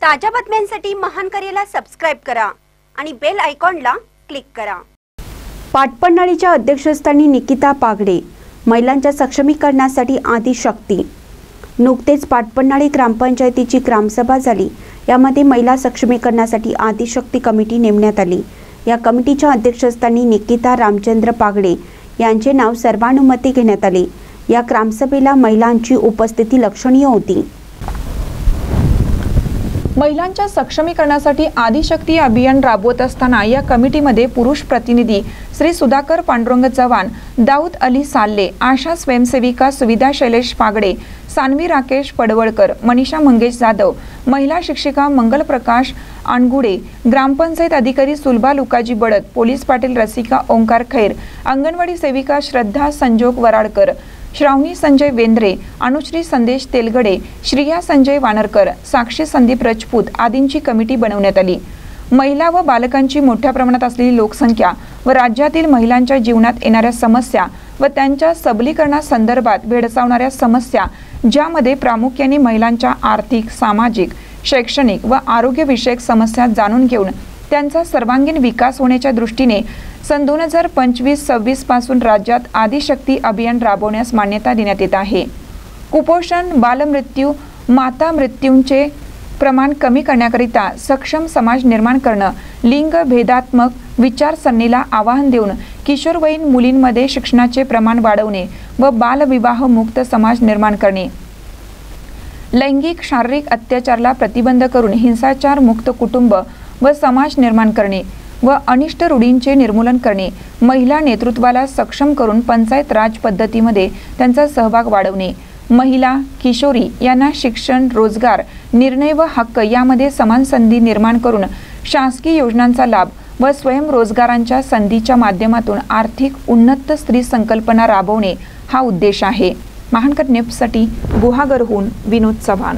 ताज्या बातम्यांसाठी महान करेला सबस्क्राइब करा आणि बेल आयकॉनला क्लिक करा। पाटपन्हाळीच्या अध्यक्षस्थानी निकिता पागडे, महिलांच्या सक्षमीकरणासाठी आदिशक्ती। नुकतेच पाटपन्हाळी ग्रामपंचायतीची ग्रामसभा झाली। यामध्ये महिला सक्षमीकरणासाठी आदिशक्ती कमिटी नेमण्यात आली। या कमिटीच्या अध्यक्षस्थानी निकिता रामचंद्र पागडे यांचे नाव सर्वानुमते घेण्यात आले। या ग्रामसभेला महिलांची उपस्थिती लक्षणीय होती। महिलांच्या सक्षमीकरणासाठी आदिशक्ती अभियान राबवत असताना या कमिटीमध्ये पुरुष प्रतिनिधी श्री सुधाकर पांडुरंग चव्हाण, दाऊद अली साल्ले, आशा स्वयंसेविका सुविधा शैलेश पागडे, सानवी राकेश पडवळकर, मनीषा मंगेश जाधव, महिला शिक्षिका मंगल प्रकाश आणगुडे, ग्रामपंचायत अधिकारी सुलभा लुकाजी बडत, पोलीस पाटील रसिका ओंकार खैर, अंगणवाडी सेविका श्रद्धा संजोग वराडकर, श्रावणी संजय वेंद्रे, अनुश्री संदेश तेलगडे, श्रिया संजय वानरकर, साक्षी संदीप राजपूत आदींची कमिटी बनवण्यात आली। महिला व बालकांची मोठ्या प्रमाणात असलेली लोकसंख्या व राज्यातील महिलांच्या जीवनात येणाऱ्या समस्या व त्यांच्या सबलीकरणासंदर्भात भेडसावणाऱ्या समस्या, ज्यामध्ये प्रामुख्याने महिलांच्या आर्थिक, सामाजिक, शैक्षणिक व आरोग्य विषयक समस्या जाणून घेऊन त्यांचा सर्वांगीण विकास होण्याच्या दृष्टीने सन 2025-26 पासून राज्यात आदिशक्ती अभियान राबवण्यास मान्यता देण्यात येत आहे। कुपोषण, बालमृत्यू, माता मृत्यूंचे प्रमाण कमी करण्याकरिता सक्षम समाज निर्माण करणं, लिंग भेदात्मक विचारसरणीला आवाहन देऊन किशोरवयीन मुलींमध्ये शिक्षणाचे प्रमाण वाढवणे व बालविवाह मुक्त समाज निर्माण करणे, लैंगिक शारीरिक अत्याचाराला प्रतिबंध करून हिंसाचार मुक्त कुटुंब व समाज निर्माण करणे व अनिष्ट रूढींचे निर्मूलन करणे, महिला नेतृत्वाला सक्षम करून पंचायत राज पद्धतीमध्ये त्यांचा सहभाग वाढवणे, महिला किशोरी यांना शिक्षण, रोजगार, निर्णय व हक्क यामध्ये समान संधी निर्माण करून शासकीय योजनांचा लाभ व स्वयंरोजगारांच्या संधीच्या माध्यमातून आर्थिक उन्नत स्त्री संकल्पना राबवणे हा उद्देश आहे। महानकर न्यूजसाठी गुहागरहून विनोद चव्हाण।